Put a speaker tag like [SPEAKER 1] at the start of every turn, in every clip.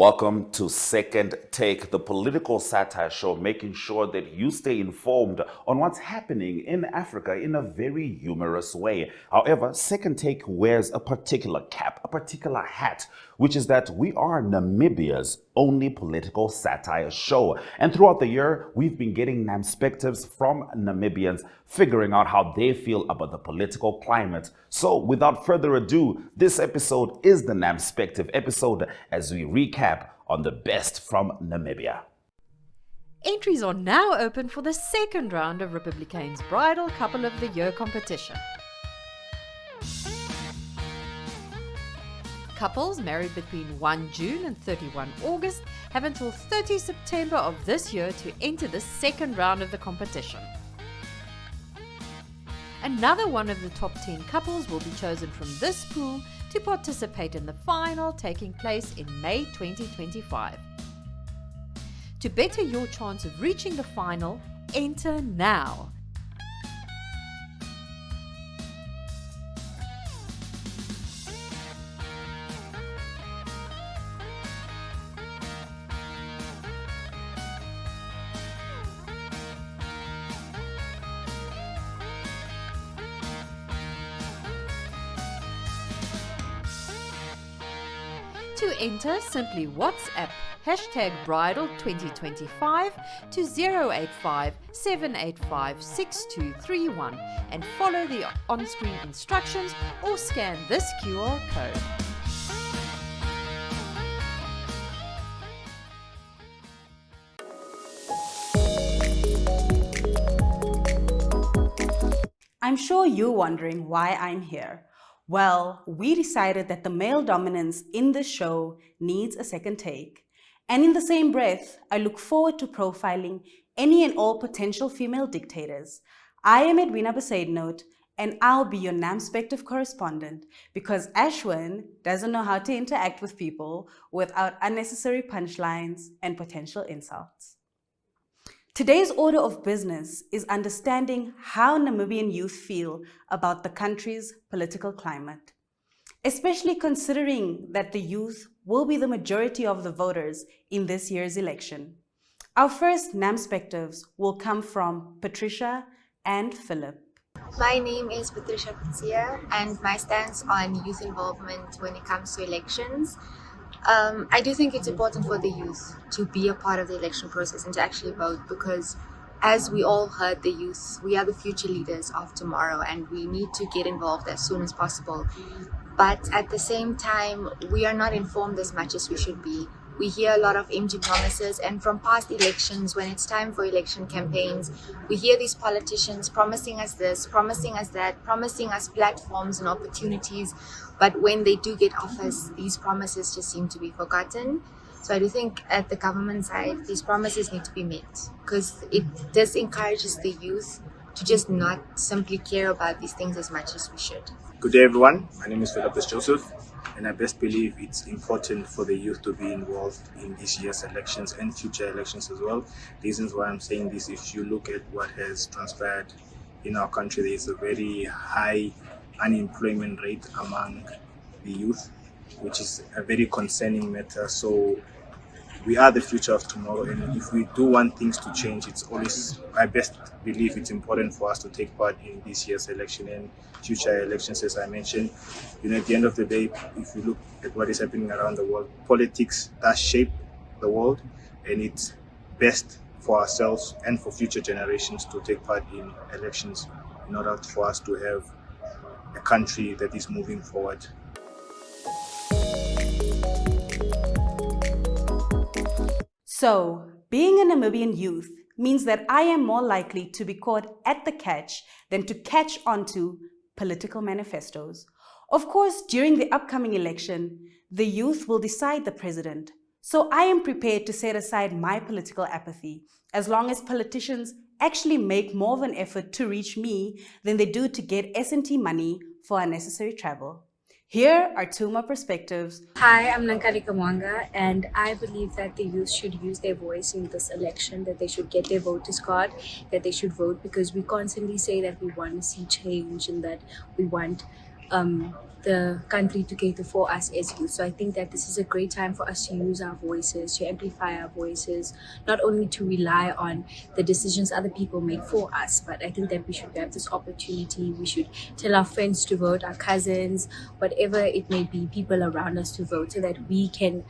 [SPEAKER 1] Welcome to Second Take, the political satire show, making sure that you stay informed on what's happening in Africa in a very humorous way. However, Second Take wears a particular cap, a particular hat, which is that we are Namibia's only political satire show. And throughout the year, we've been getting Namspectives from Namibians, figuring out how they feel about the political climate. So without further ado, this episode is the Namspective episode as we recap on the best from Namibia.
[SPEAKER 2] Entries are now open for the second round of Republicane's Bridal Couple of the Year competition. Couples married between 1 June and 31 August have until 30 September of this year to enter the second round of the competition. Another one of the top 10 couples will be chosen from this pool to participate in the final, taking place in May 2025. To better your chance of reaching the final, enter now. To enter, simply WhatsApp #bridal2025 to 085 785 6231 and follow the on-screen instructions or scan this QR code.
[SPEAKER 3] I'm sure you're wondering why I'm here. Well, we decided that the male dominance in this show needs a second take. And in the same breath, I look forward to profiling any and all potential female dictators. I am Edwina Besaidnote, and I'll be your Namspective correspondent because Ashwin doesn't know how to interact with people without unnecessary punchlines and potential insults. Today's order of business is understanding how Namibian youth feel about the country's political climate, especially considering that the youth will be the majority of the voters in this year's election. Our first Namspectives will come from Patricia and Philip.
[SPEAKER 4] My name is Patricia Pizia, and my stance on youth involvement when it comes to elections. I do think it's important for the youth to be a part of the election process and to actually vote because, as we all heard, the youth, we are the future leaders of tomorrow and we need to get involved as soon as possible. But at the same time, we are not informed as much as we should be. We hear a lot of empty promises, and from past elections, when it's time for election campaigns, we hear these politicians promising us this, promising us that, promising us platforms and opportunities. But when they do get office, these promises just seem to be forgotten. So I do think at the government side, these promises need to be met because it disencourages the youth to just not simply care about these things as much as we should.
[SPEAKER 5] Good day, everyone. My name is Philip Joseph, and I best believe it's important for the youth to be involved in this year's elections and future elections as well. Reasons why I'm saying this, if you look at what has transpired in our country, there is a very high unemployment rate among the youth, which is a very concerning matter. So we are the future of tomorrow, and if we do want things to change, it's always, I best believe it's important for us to take part in this year's election and future elections, as I mentioned. At the end of the day, if you look at what is happening around the world, politics does shape the world, and it's best for ourselves and for future generations to take part in elections in order for us to have a country that is moving forward.
[SPEAKER 3] So, being a Namibian youth means that I am more likely to be caught at the catch than to catch onto political manifestos. Of course, during the upcoming election, the youth will decide the president. So I am prepared to set aside my political apathy as long as politicians actually make more of an effort to reach me than they do to get S&T money for unnecessary travel. Here are two more perspectives.
[SPEAKER 6] Hi, I'm Nankali Kamwanga, and I believe that the youth should use their voice in this election, that they should get their voters card, that they should vote, because we constantly say that we want to see change and that we want the country together for us as youth. So I think that this is a great time for us to use our voices, to amplify our voices, not only to rely on the decisions other people make for us, but I think that we should have this opportunity. We should tell our friends to vote, our cousins, whatever it may be, people around us to vote, so that we can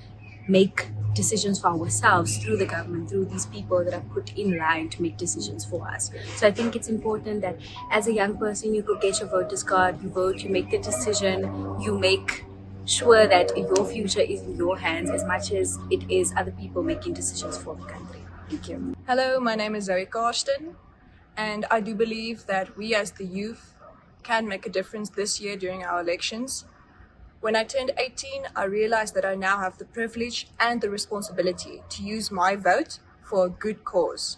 [SPEAKER 6] make decisions for ourselves through the government, through these people that are put in line to make decisions for us. So I think it's important that as a young person, you go get your voter's card, you vote, you make the decision, you make sure that your future is in your hands as much as it is other people making decisions for the country. Thank you.
[SPEAKER 7] Hello, my name is Zoe Karsten, and I do believe that we as the youth can make a difference this year during our elections. When I turned 18, I realized that I now have the privilege and the responsibility to use my vote for a good cause.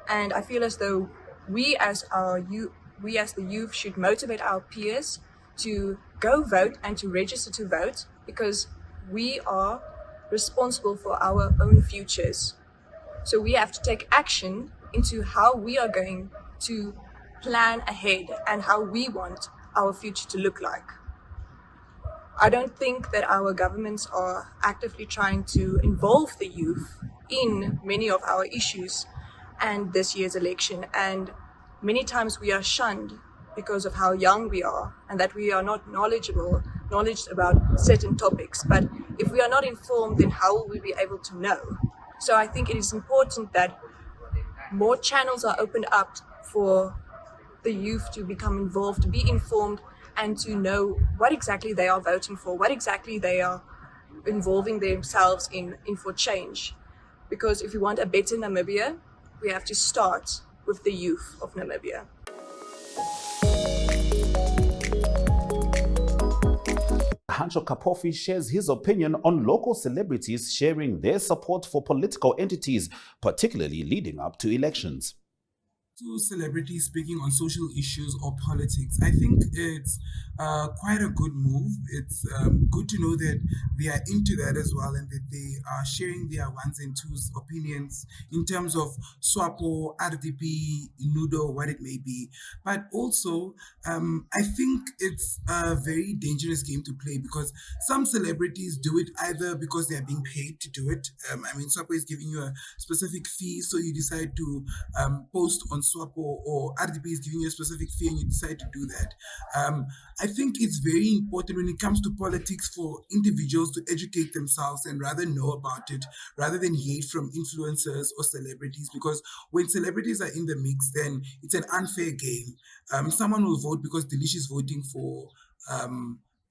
[SPEAKER 7] And I feel as though we as the youth should motivate our peers to go vote and to register to vote, because we are responsible for our own futures. So we have to take action into how we are going to plan ahead and how we want our future to look like. I don't think that our governments are actively trying to involve the youth in many of our issues and this year's election. And many times we are shunned because of how young we are and that we are not knowledge about certain topics. But if we are not informed, then how will we be able to know? So I think it is important that more channels are opened up for the youth to become involved, to be informed, and to know what exactly they are voting for, what exactly they are involving themselves in for change. Because if we want a better Namibia, we have to start with the youth of Namibia.
[SPEAKER 1] Hancho Kapofi shares his opinion on local celebrities sharing their support for political entities, particularly leading up to elections.
[SPEAKER 8] To celebrities speaking on social issues or politics, I think it's quite a good move. It's good to know that they are into that as well, and that they are sharing their ones and twos opinions in terms of SWAPO, RDP, Nudo, what it may be. But also, I think it's a very dangerous game to play, because some celebrities do it either because they are being paid to do it. SWAPO is giving you a specific fee, so you decide to post on SWAPO, or RDP is giving you a specific fee and you decide to do that. I think it's very important when it comes to politics for individuals to educate themselves and rather know about it, rather than hate from influencers or celebrities, because when celebrities are in the mix, then it's an unfair game. Someone will vote because Delish is voting for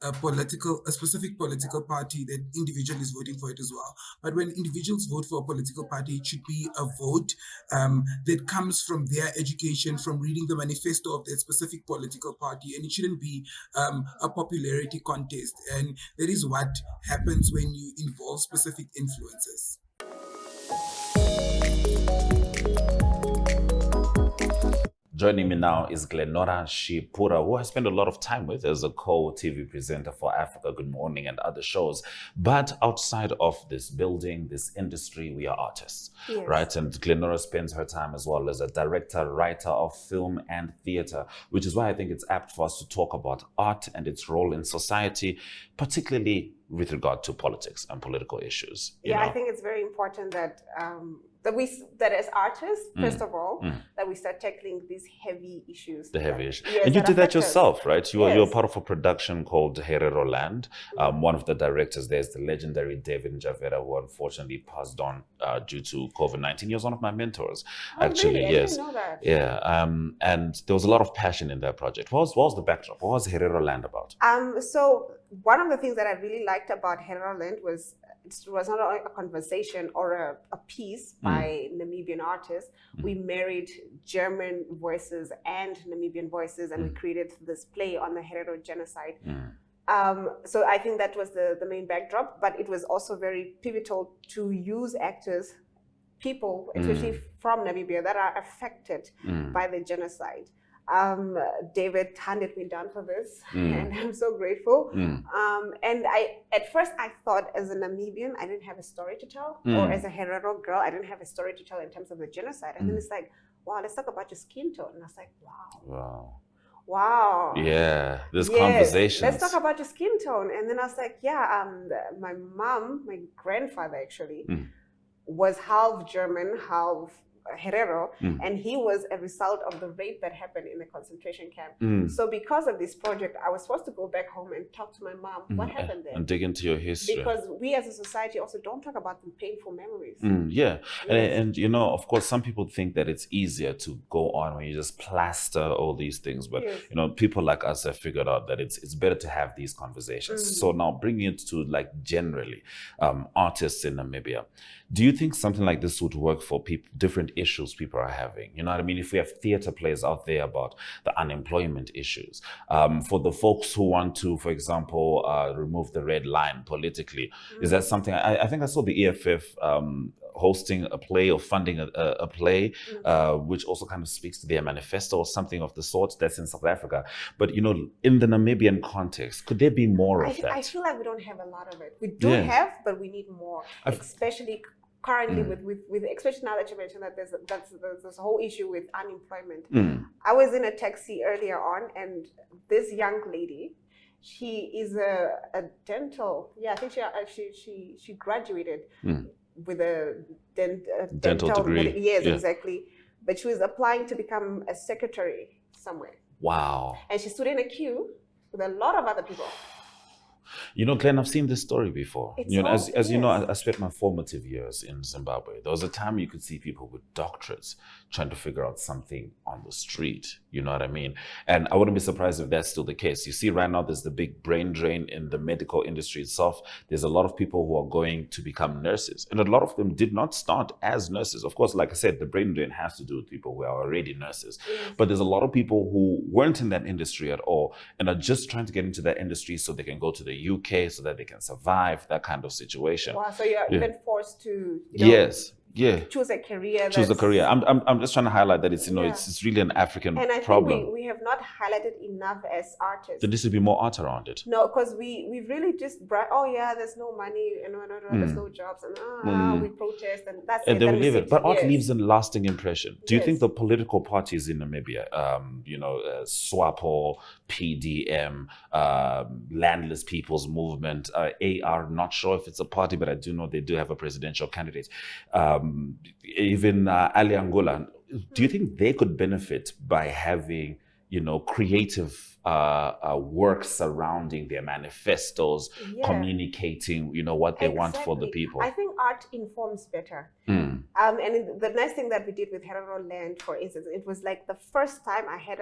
[SPEAKER 8] a specific political party, that individual is voting for it as well. But when individuals vote for a political party, it should be a vote that comes from their education, from reading the manifesto of that specific political party, and it shouldn't be a popularity contest. And that is what happens when you involve specific influences.
[SPEAKER 1] Joining me now is Glenora Shipura, who I spent a lot of time with as a co-TV presenter for Africa Good Morning and other shows. But outside of this building, this industry, we are artists,
[SPEAKER 9] yes,
[SPEAKER 1] right? And Glenora spends her time as well as a director, writer of film and theater, which is why I think it's apt for us to talk about art and its role in society, particularly with regard to politics and political issues.
[SPEAKER 9] Yeah, I think it's very important that that as artists, first of all, that we start tackling these heavy issues.
[SPEAKER 1] The heavy issues.
[SPEAKER 9] Yes,
[SPEAKER 1] and you did that
[SPEAKER 9] affect us.
[SPEAKER 1] yourself, right? You're
[SPEAKER 9] Yes.
[SPEAKER 1] part of a production called Herero Land. One of the directors there is the legendary David Njavera, who unfortunately passed on due to COVID-19. He was one of my mentors, actually.
[SPEAKER 9] Really? I
[SPEAKER 1] Yes.
[SPEAKER 9] didn't know that.
[SPEAKER 1] Yeah. And there was a lot of passion in that project. What was the backdrop? What was Herero Land about?
[SPEAKER 9] So one of the things that I really liked about Herero Land was it was not only a conversation or a piece by Namibian artists. We married German voices and Namibian voices, and we created this play on the Herero genocide. So I think that was the main backdrop, but it was also very pivotal to use actors, people, especially from Namibia, that are affected by the genocide. David handed me down for this, and I'm so grateful. And at first I thought, as a Namibian, I didn't have a story to tell, or as a Herero girl, I didn't have a story to tell in terms of the genocide. And then it's like, wow, let's talk about your skin tone. And I was like, wow. Wow.
[SPEAKER 1] Yeah, there's
[SPEAKER 9] Yes.
[SPEAKER 1] conversations.
[SPEAKER 9] Let's talk about your skin tone. And then I was like, yeah, my mom, my grandfather actually, was half German, half Herero, and he was a result of the rape that happened in the concentration camp. So because of this project, I was supposed to go back home and talk to my mom. What happened there?
[SPEAKER 1] And dig into your history.
[SPEAKER 9] Because we as a society also don't talk about the painful memories.
[SPEAKER 1] Yeah.
[SPEAKER 9] Yes.
[SPEAKER 1] And you know, of course, some people think that it's easier to go on when you just plaster all these things. But,
[SPEAKER 9] Yes.
[SPEAKER 1] you know, people like us have figured out that it's better to have these conversations. So now bringing it to like generally artists in Namibia, do you think something like this would work for people, different issues people are having? You know what I mean? If we have theater plays out there about the unemployment issues, for the folks who want to, for example, remove the red line politically, is that something? I think I saw the EFF hosting a play or funding a play, which also kind of speaks to their manifesto or something of the sort that's in South Africa. But, you know, in the Namibian context, could there be more of that?
[SPEAKER 9] I feel like we don't have a lot of it. We do
[SPEAKER 1] Yes.
[SPEAKER 9] have, but we need more, especially currently with especially now that you mentioned that there's this whole issue with unemployment. I was in a taxi earlier on, and this young lady, she is a dental. Yeah, I think she graduated with a
[SPEAKER 1] Dental degree.
[SPEAKER 9] Yes,
[SPEAKER 1] Yeah.
[SPEAKER 9] exactly. But she was applying to become a secretary somewhere,
[SPEAKER 1] Wow.
[SPEAKER 9] and she stood in a queue with a lot of other people.
[SPEAKER 1] You know, Glenn, I've seen this story before.
[SPEAKER 9] It's
[SPEAKER 1] You know,
[SPEAKER 9] so-
[SPEAKER 1] as you know,
[SPEAKER 9] yes.
[SPEAKER 1] I spent my formative years in Zimbabwe. There was a time you could see people with doctorates trying to figure out something on the street. You know what I mean? And I wouldn't be surprised if that's still the case. You see, right now, there's the big brain drain in the medical industry itself. There's a lot of people who are going to become nurses. And a lot of them did not start as nurses. Of course, like I said, the brain drain has to do with people who are already nurses. But there's a lot of people who weren't in that industry at all and are just trying to get into that industry so they can go to the UK so that they can survive, that kind of situation.
[SPEAKER 9] Wow, so you're
[SPEAKER 1] Yeah.
[SPEAKER 9] even forced to
[SPEAKER 1] Yes. Yeah.
[SPEAKER 9] choose a career.
[SPEAKER 1] Choose a
[SPEAKER 9] that's-
[SPEAKER 1] career. I'm just trying to highlight that it's, you know,
[SPEAKER 9] Yeah.
[SPEAKER 1] it's really an African
[SPEAKER 9] And I
[SPEAKER 1] problem.
[SPEAKER 9] think we have not highlighted enough as artists.
[SPEAKER 1] There needs to be more art around it.
[SPEAKER 9] No, because we've really just oh yeah, there's no money and there's no jobs and we protest and that's
[SPEAKER 1] And
[SPEAKER 9] it.
[SPEAKER 1] they will
[SPEAKER 9] and we
[SPEAKER 1] leave it.
[SPEAKER 9] sit-
[SPEAKER 1] But art
[SPEAKER 9] yes.
[SPEAKER 1] leaves a lasting impression. Do you think
[SPEAKER 9] Yes.
[SPEAKER 1] the political parties in Namibia, you know, SWAPO, PDM, Landless People's Movement, AR, not sure if it's a party, but I do know they do have a presidential candidate. Even Ali Angola, do you think they could benefit by having, you know, creative work surrounding their manifestos,
[SPEAKER 9] Yeah.
[SPEAKER 1] communicating, you know, what they want for the
[SPEAKER 9] Exactly.
[SPEAKER 1] people?
[SPEAKER 9] I think art informs better. And the nice thing that we did with Herero Land, for instance, it was like the first time I had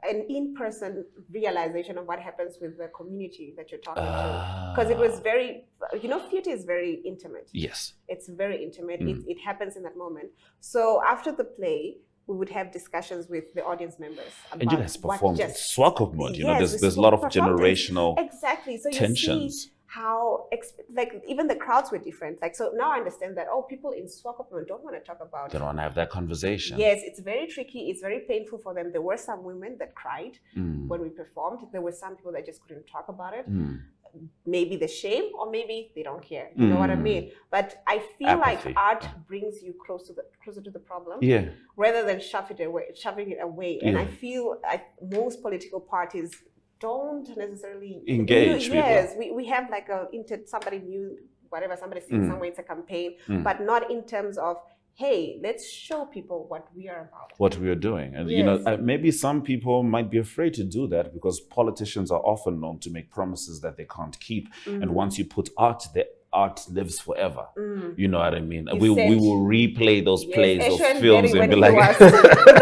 [SPEAKER 9] an in-person realization of what happens with the community that you're talking to. Because it was very, you know, theater is very intimate.
[SPEAKER 1] Yes.
[SPEAKER 9] It's very intimate. It happens in that moment. So after the play, we would have discussions with the audience members about
[SPEAKER 1] And you guys
[SPEAKER 9] what
[SPEAKER 1] performed
[SPEAKER 9] just
[SPEAKER 1] Swakopmund, you know,
[SPEAKER 9] Yes,
[SPEAKER 1] there's a lot of
[SPEAKER 9] performed it.
[SPEAKER 1] generational
[SPEAKER 9] Exactly. So you
[SPEAKER 1] tensions.
[SPEAKER 9] see how like even the crowds were different. Like so now I understand that people in Swakopmund don't want to talk about
[SPEAKER 1] They don't want to have that conversation.
[SPEAKER 9] Yes, it's very tricky. It's very painful for them. There were some women that cried when we performed. There were some people that just couldn't talk about it. Maybe the shame, or maybe they don't care. You know what I mean? But I feel
[SPEAKER 1] Apathy.
[SPEAKER 9] like art brings you closer to the problem,
[SPEAKER 1] Yeah.
[SPEAKER 9] rather than shoving it away. And
[SPEAKER 1] Yeah.
[SPEAKER 9] I feel like most political parties don't necessarily
[SPEAKER 1] Engage people.
[SPEAKER 9] Yes, we have like somebody new, whatever, somebody seen somewhere, it's a campaign, but not in terms of, hey, let's show people what we are about.
[SPEAKER 1] What we are doing. And, you know,
[SPEAKER 9] Yes.
[SPEAKER 1] maybe some people might be afraid to do that because politicians are often known to make promises that they can't keep. And once you put art, the art lives forever. You know what I mean?
[SPEAKER 9] You
[SPEAKER 1] We
[SPEAKER 9] said-
[SPEAKER 1] will replay those
[SPEAKER 9] Yes,
[SPEAKER 1] plays, those
[SPEAKER 9] Eshen
[SPEAKER 1] films,
[SPEAKER 9] Berry
[SPEAKER 1] and be
[SPEAKER 9] when he
[SPEAKER 1] like,
[SPEAKER 9] was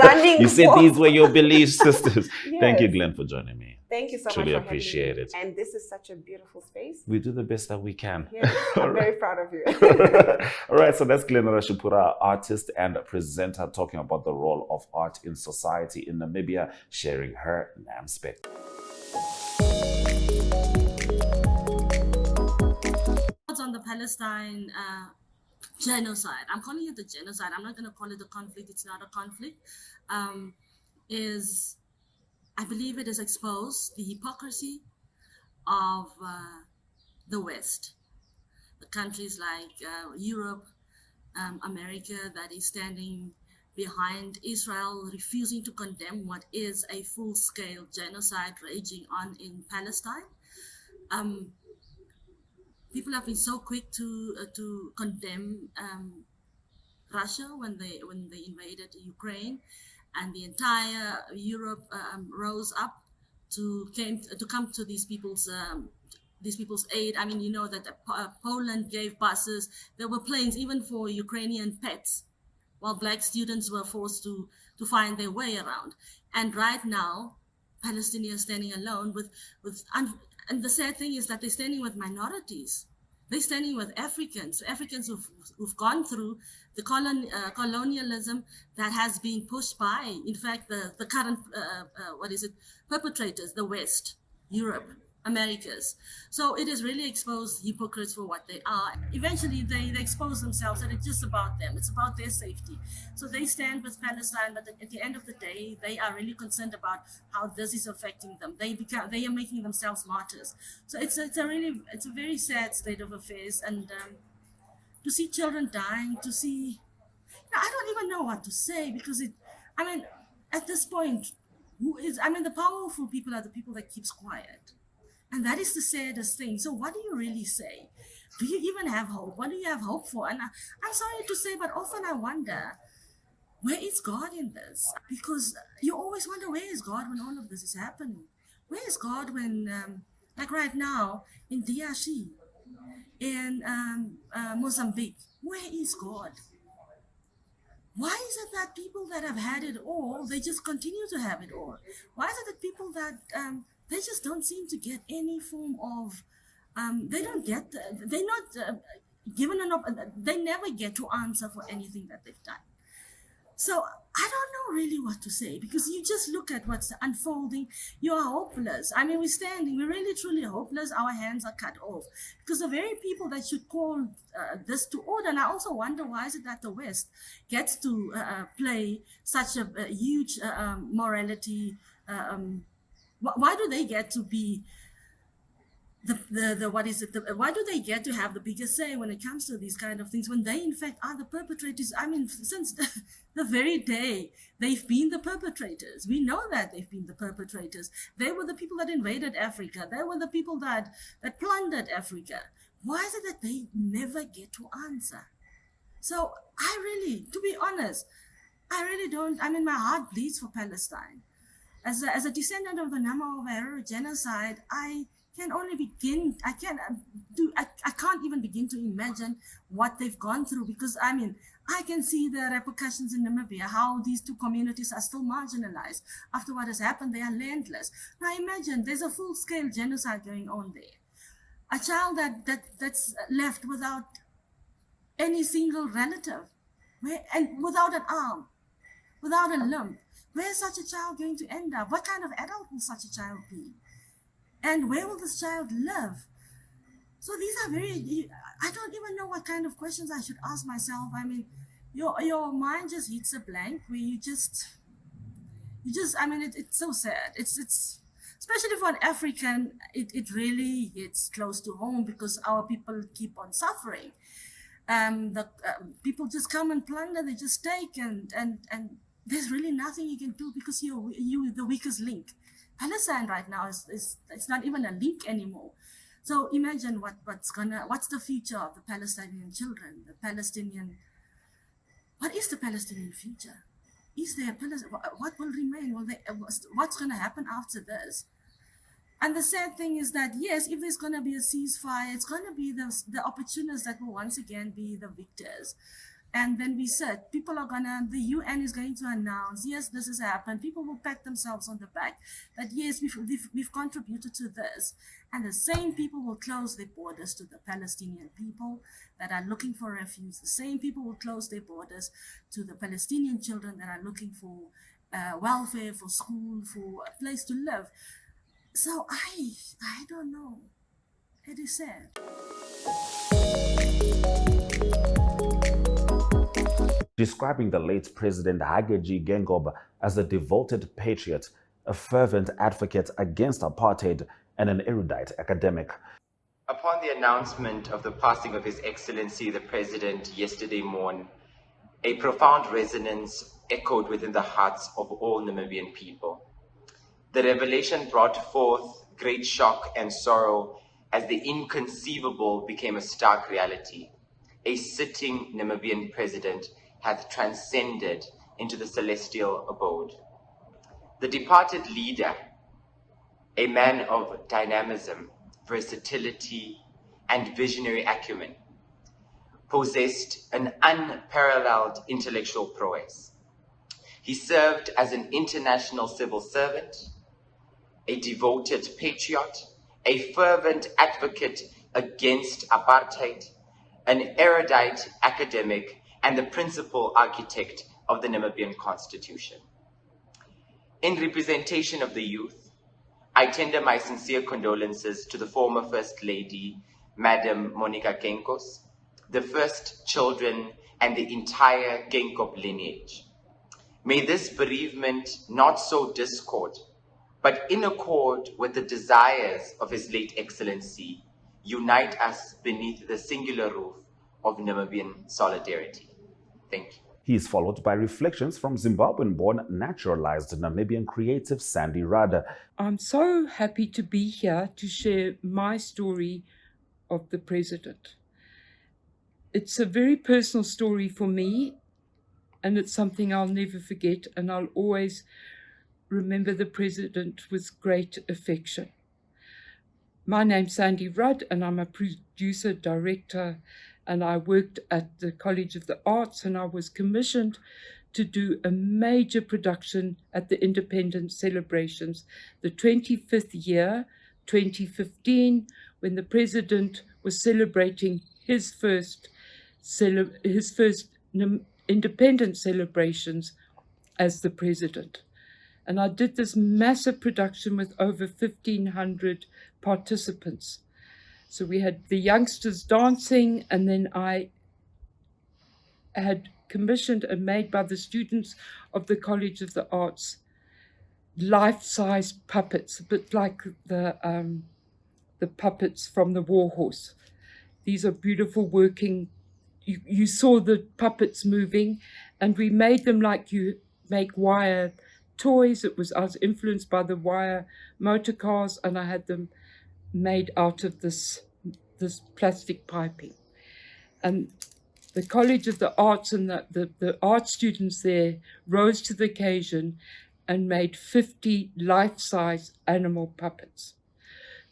[SPEAKER 9] running
[SPEAKER 1] you said
[SPEAKER 9] for-
[SPEAKER 1] these were your beliefs, sisters. Thank you,
[SPEAKER 9] Yes.
[SPEAKER 1] Glenn, for joining me.
[SPEAKER 9] Thank you so
[SPEAKER 1] Truly
[SPEAKER 9] much for
[SPEAKER 1] appreciate
[SPEAKER 9] having me.
[SPEAKER 1] it.
[SPEAKER 9] And this is such a beautiful space.
[SPEAKER 1] We do the best that we can.
[SPEAKER 9] Yes, I'm very proud of you.
[SPEAKER 1] All right, so that's Glenn Rashipura, artist and presenter, talking about the role of art in society in Namibia, sharing her Namspectives.
[SPEAKER 10] On the Palestine genocide, I'm calling it the genocide. I'm not going to call it a conflict. It's not a conflict. I believe it has exposed the hypocrisy of the West, the countries like Europe, America, that is standing behind Israel refusing to condemn what is a full-scale genocide raging on in Palestine. People have been so quick to condemn Russia when they invaded Ukraine, and the entire Europe rose up to come to these people's aid. I mean, you know that Poland gave buses. There were planes even for Ukrainian pets, while black students were forced to find their way around. And right now, Palestinians standing alone and the sad thing is that they're standing with minorities. They're standing with Africans who've gone through the colonialism that has been pushed by, in fact, the current, perpetrators, the West, Europe, Americas. So it has really exposed hypocrites for what they are. Eventually, they expose themselves, and it's just about them. It's about their safety. So they stand with Palestine, but at the end of the day, they are really concerned about how this is affecting them. They are making themselves martyrs. So it's a very sad state of affairs, and to see children dying, to see, I don't even know what to say, because at this point, the powerful people are the people that keeps quiet. And that is the saddest thing. So what do you really say? Do you even have hope? What do you have hope for? And I'm sorry to say, but often I wonder, where is God in this? Because you always wonder, where is God when all of this is happening? Where is God when, like right now, in DRC, in Mozambique, where is God? Why is it that people that have had it all, they just continue to have it all? Why is it that people that they just don't seem to get any form of, they're not given they never get to answer for anything that they've done. So I don't know really what to say, because you just look at what's unfolding, you are hopeless. We're really truly hopeless. Our hands are cut off, because the very people that should call this to order. And I also wonder, why is it that the West gets to play such a huge morality? Why do they get to be why do they get to have the biggest say when it comes to these kind of things, when they in fact are the perpetrators? Since the very day they've been the perpetrators. We know that they've been the perpetrators. They were the people that invaded Africa. They were the people that plundered Africa. Why is it that they never get to answer? So I really, to be honest, I really don't, my heart bleeds for Palestine. As a descendant of the Namspectives genocide, I can't even begin to imagine what they've gone through, because I can see the repercussions in Namibia, how these two communities are still marginalized. After what has happened, they are landless. Now imagine there's a full-scale genocide going on there. A child that's left without any single relative, and without an arm, without a limb. Where is such a child going to end up? What kind of adult will such a child be? And where will this child live? So these are I don't even know what kind of questions I should ask myself. Your mind just hits a blank where it's so sad. It's especially for an African, it really hits close to home, because our people keep on suffering. People just come and plunder, they just take, and there's really nothing you can do, because you're the weakest link. Palestine right now is it's not even a link anymore. So imagine what's the future of the Palestinian children, what is the Palestinian future? Is there what will remain? What's gonna happen after this? And the sad thing is that, yes, if there's gonna be a ceasefire, it's gonna be the opportunists that will once again be the victors. And then the UN is going to announce, yes, this has happened. People will pat themselves on the back that, yes, we've contributed to this. And the same people will close their borders to the Palestinian people that are looking for refuge. The same people will close their borders to the Palestinian children that are looking for welfare, for school, for a place to live. So I don't know. It is sad.
[SPEAKER 1] Describing the late President Hage Geingob as a devoted patriot, a fervent advocate against apartheid, and an erudite academic.
[SPEAKER 11] Upon the announcement of the passing of His Excellency the President yesterday morn, a profound resonance echoed within the hearts of all Namibian people. The revelation brought forth great shock and sorrow as the inconceivable became a stark reality. A sitting Namibian president hath transcended into the celestial abode. The departed leader, a man of dynamism, versatility, and visionary acumen, possessed an unparalleled intellectual prowess. He served as an international civil servant, a devoted patriot, a fervent advocate against apartheid, an erudite academic, and the principal architect of the Namibian Constitution. In representation of the youth, I tender my sincere condolences to the former First Lady, Madam Monica Genkos, the first children, and the entire Genkop lineage. May this bereavement not sow discord, but in accord with the desires of His late Excellency, unite us beneath the singular roof of Namibian solidarity. Thank you.
[SPEAKER 1] He is followed by reflections from Zimbabwean-born naturalized Namibian creative Sandy Rudd.
[SPEAKER 12] I'm so happy to be here to share my story of the president. It's a very personal story for me, and it's something I'll never forget, and I'll always remember the president with great affection. My name's Sandy Rudd, and I'm a producer, director, and I worked at the College of the Arts, and I was commissioned to do a major production at the independence celebrations, the 25th year, 2015, when the president was celebrating his first independence celebrations as the president. And I did this massive production with over 1,500 participants. So we had the youngsters dancing, and then I had commissioned and made by the students of the College of the Arts life-size puppets, a bit like the puppets from the War Horse. These are beautiful working. You saw the puppets moving, and we made them like you make wire toys. I was influenced by the wire motor cars, and I had them made out of this plastic piping. And the College of the Arts and the art students there rose to the occasion and made 50 life-size animal puppets.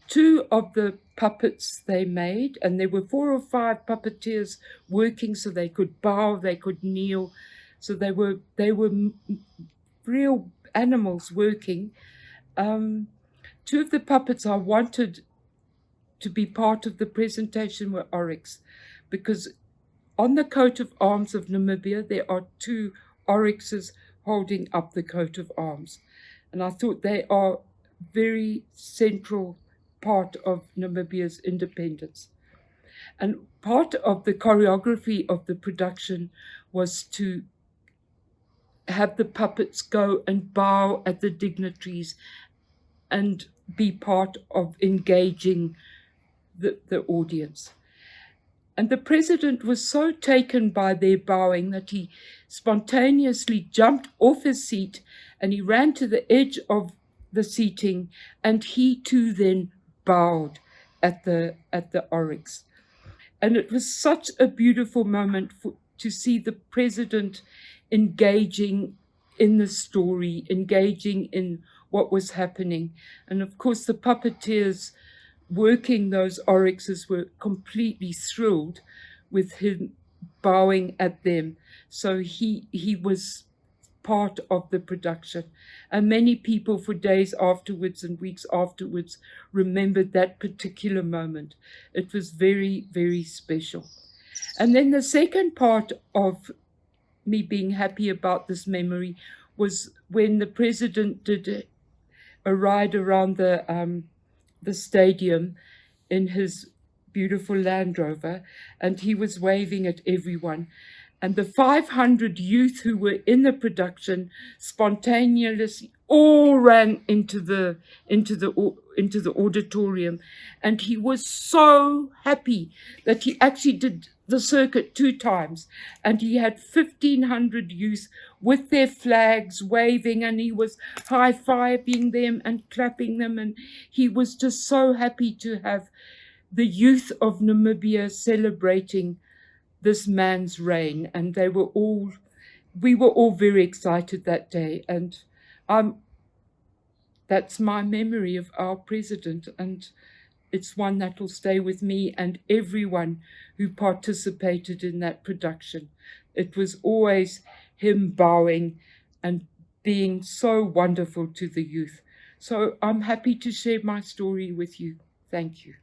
[SPEAKER 12] 2 of the puppets they made, and there were 4 or 5 puppeteers working, so they could bow, they could kneel, so they were real animals working. 2 of the puppets I wanted to be part of the presentation were oryx, because on the coat of arms of Namibia there are 2 oryxes holding up the coat of arms, and I thought they are very central part of Namibia's independence. And part of the choreography of the production was to have the puppets go and bow at the dignitaries and be part of engaging the audience. And the president was so taken by their bowing that he spontaneously jumped off his seat and he ran to the edge of the seating, and he too then bowed at the oryx. And it was such a beautiful moment to see the president engaging in the story, engaging in what was happening. And of course the puppeteers working those oryxes were completely thrilled with him bowing at them. So he was part of the production. And many people for days afterwards and weeks afterwards remembered that particular moment. It was very, very special. And then the second part of me being happy about this memory was when the president did a ride around the stadium in his beautiful Land Rover, and he was waving at everyone. And the 500 youth who were in the production spontaneously all ran into the auditorium, and he was so happy that he actually did the circuit 2 times, and he had 1,500 youth with their flags waving, and he was high-fiving them and clapping them, and he was just so happy to have the youth of Namibia celebrating this man's reign. And we were all very excited that day, and that's my memory of our president, and it's one that will stay with me and everyone who participated in that production. It was always him bowing and being so wonderful to the youth. So I'm happy to share my story with you. Thank you.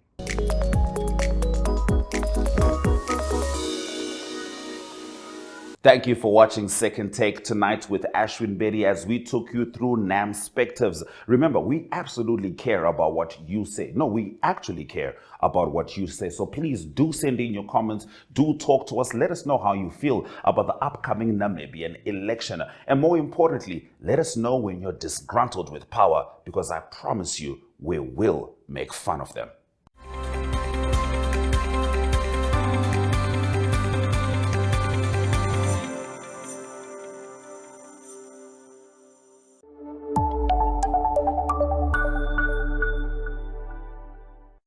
[SPEAKER 1] Thank you for watching Second Take tonight with Ashwin Bedi as we took you through Namspectives. Remember, we absolutely care about what you say. No, we actually care about what you say. So please do send in your comments. Do talk to us. Let us know how you feel about the upcoming Namibian election. And more importantly, let us know when you're disgruntled with power, because I promise you, we will make fun of them.